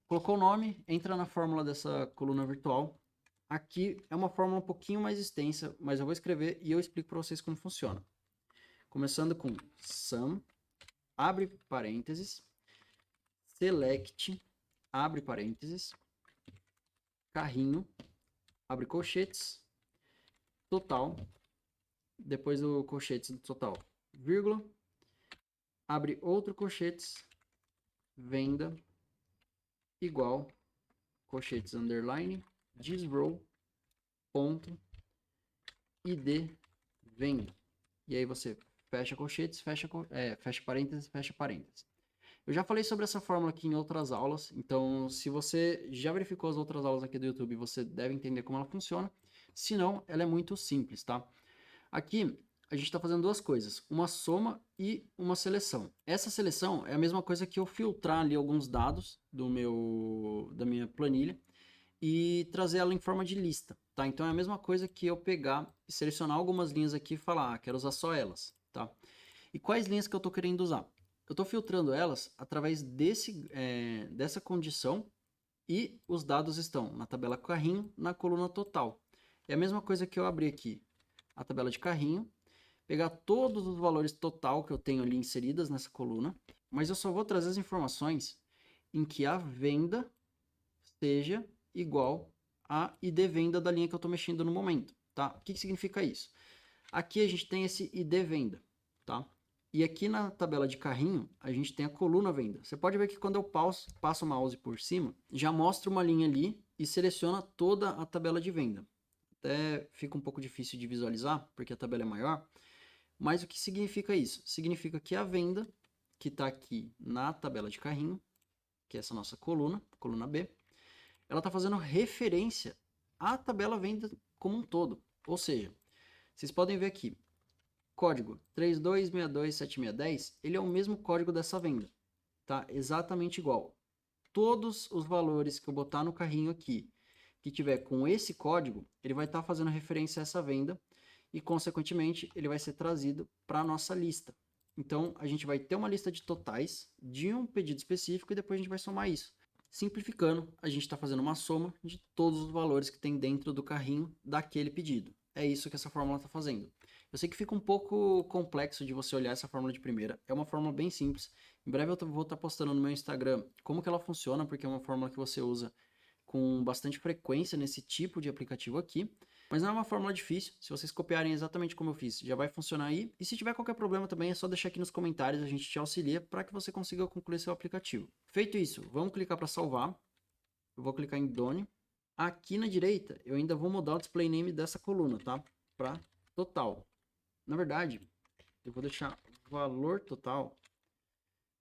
colocou o nome, entra na fórmula dessa coluna virtual. Aqui é uma fórmula um pouquinho mais extensa, mas eu vou escrever e eu explico para vocês como funciona. Começando com sum, abre parênteses, select, abre parênteses, carrinho, abre colchetes, total, depois do colchetes do total, vírgula, abre outro colchetes, venda, igual, colchetes, underline, thisrow, ponto, id, venda. E aí você fecha colchetes, fecha parênteses, fecha parênteses. Eu já falei sobre essa fórmula aqui em outras aulas, então se você já verificou as outras aulas aqui do YouTube, você deve entender como ela funciona. Se não, ela é muito simples, tá? Aqui a gente está fazendo duas coisas, uma soma e uma seleção. Essa seleção é a mesma coisa que eu filtrar ali alguns dados da minha planilha e trazer ela em forma de lista, tá? Então é a mesma coisa que eu pegar e selecionar algumas linhas aqui e falar, quero usar só elas, tá? E quais linhas que eu estou querendo usar? Eu estou filtrando elas através dessa condição e os dados estão na tabela carrinho, na coluna total. É a mesma coisa que eu abrir aqui a tabela de carrinho, pegar todos os valores total que eu tenho ali inseridas nessa coluna, mas eu só vou trazer as informações em que a venda seja igual a ID venda da linha que eu estou mexendo no momento, tá? O que significa isso? Aqui a gente tem esse ID venda, tá? E aqui na tabela de carrinho, a gente tem a coluna venda. Você pode ver que quando eu passo o mouse por cima, já mostra uma linha ali e seleciona toda a tabela de venda. Até fica um pouco difícil de visualizar, porque a tabela é maior. Mas o que significa isso? Significa que a venda, que está aqui na tabela de carrinho, que é essa nossa coluna B, ela está fazendo referência à tabela venda como um todo. Ou seja, vocês podem ver aqui, código 32627610, ele é o mesmo código dessa venda, tá? Exatamente igual. Todos os valores que eu botar no carrinho aqui, que tiver com esse código, ele vai estar fazendo referência a essa venda e, consequentemente, ele vai ser trazido para a nossa lista. Então, a gente vai ter uma lista de totais de um pedido específico e depois a gente vai somar isso. Simplificando, a gente está fazendo uma soma de todos os valores que tem dentro do carrinho daquele pedido. É isso que essa fórmula está fazendo. Eu sei que fica um pouco complexo de você olhar essa fórmula de primeira. É uma fórmula bem simples. Em breve eu vou estar postando no meu Instagram como que ela funciona, porque é uma fórmula que você usa com bastante frequência nesse tipo de aplicativo aqui. Mas não é uma fórmula difícil. Se vocês copiarem exatamente como eu fiz, já vai funcionar aí. E se tiver qualquer problema também, é só deixar aqui nos comentários, a gente te auxilia para que você consiga concluir seu aplicativo. Feito isso, vamos clicar para salvar. Eu vou clicar em Done. Aqui na direita, eu ainda vou mudar o display name dessa coluna, tá? Para total. Na verdade, eu vou deixar valor total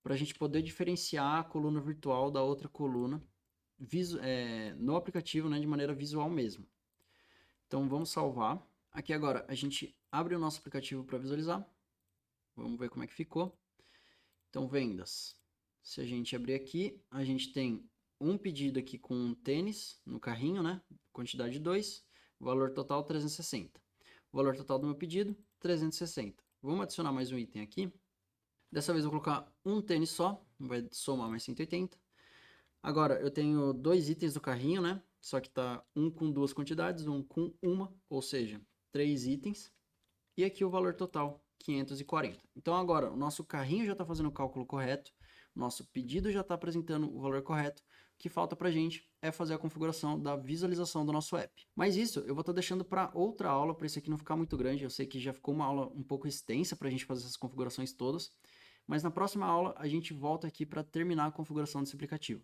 para a gente poder diferenciar a coluna virtual da outra coluna no aplicativo, né, de maneira visual mesmo. Então vamos salvar. Aqui agora a gente abre o nosso aplicativo para visualizar. Vamos ver como é que ficou. Então vendas. Se a gente abrir aqui, a gente tem um pedido aqui com tênis no carrinho, né? Quantidade 2, valor total 360. O valor total do meu pedido, 360. Vamos adicionar mais um item aqui. Dessa vez eu vou colocar um tênis só, vai somar mais 180. Agora eu tenho dois itens do carrinho, né? Só que tá um com duas quantidades, um com uma, ou seja, 3 itens. E aqui o valor total, 540. Então agora o nosso carrinho já está fazendo o cálculo correto, nosso pedido já está apresentando o valor correto. O que falta para a gente é fazer a configuração da visualização do nosso app. Mas isso eu vou estar deixando para outra aula, para isso aqui não ficar muito grande. Eu sei que já ficou uma aula um pouco extensa para a gente fazer essas configurações todas. Mas na próxima aula a gente volta aqui para terminar a configuração desse aplicativo.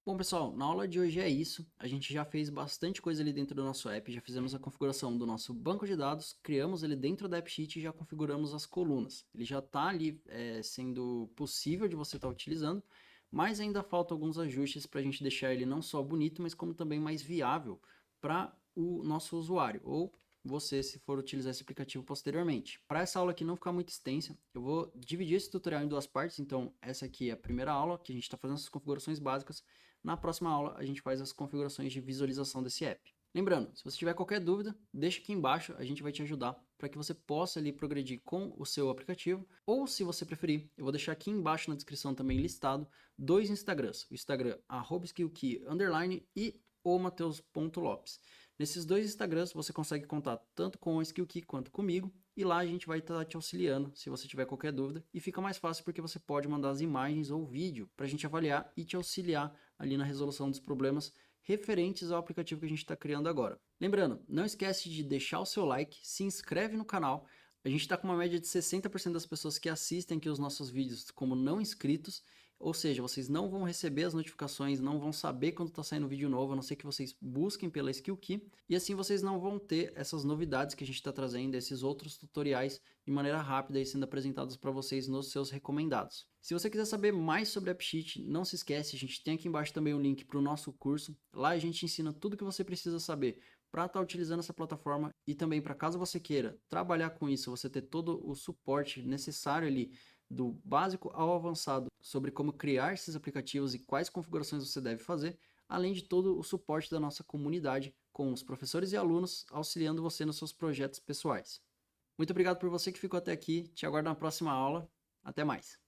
Bom, pessoal, na aula de hoje é isso. A gente já fez bastante coisa ali dentro do nosso app, já fizemos a configuração do nosso banco de dados, criamos ele dentro da AppSheet e já configuramos as colunas. Ele já está ali sendo possível de você estar utilizando, mas ainda faltam alguns ajustes para a gente deixar ele não só bonito, mas como também mais viável para o nosso usuário, ou você se for utilizar esse aplicativo posteriormente. Para essa aula aqui não ficar muito extensa, eu vou dividir esse tutorial em duas partes, então essa aqui é a primeira aula, que a gente está fazendo essas configurações básicas. Na próxima aula, a gente faz as configurações de visualização desse app. Lembrando, se você tiver qualquer dúvida, deixa aqui embaixo, a gente vai te ajudar para que você possa ali progredir com o seu aplicativo. Ou se você preferir, eu vou deixar aqui embaixo na descrição também listado dois Instagrams. O Instagram @skillkey_ e o mateus.lopes. Nesses dois Instagrams você consegue contar tanto com o SkillKey quanto comigo. E lá a gente vai estar te auxiliando se você tiver qualquer dúvida. E fica mais fácil porque você pode mandar as imagens ou vídeo para a gente avaliar e te auxiliar ali na resolução dos problemas referentes ao aplicativo que a gente está criando agora. Lembrando, não esquece de deixar o seu like, se inscreve no canal. A gente está com uma média de 60% das pessoas que assistem aqui os nossos vídeos como não inscritos. Ou seja, vocês não vão receber as notificações, não vão saber quando está saindo vídeo novo, a não ser que vocês busquem pela SkillKey. E assim vocês não vão ter essas novidades que a gente está trazendo, esses outros tutoriais de maneira rápida e sendo apresentados para vocês nos seus recomendados. Se você quiser saber mais sobre a AppSheet, não se esquece, a gente tem aqui embaixo também o link para o nosso curso. Lá a gente ensina tudo que você precisa saber para estar utilizando essa plataforma e também para caso você queira trabalhar com isso, você ter todo o suporte necessário ali do básico ao avançado sobre como criar esses aplicativos e quais configurações você deve fazer, além de todo o suporte da nossa comunidade com os professores e alunos auxiliando você nos seus projetos pessoais. Muito obrigado por você que ficou até aqui, te aguardo na próxima aula, até mais!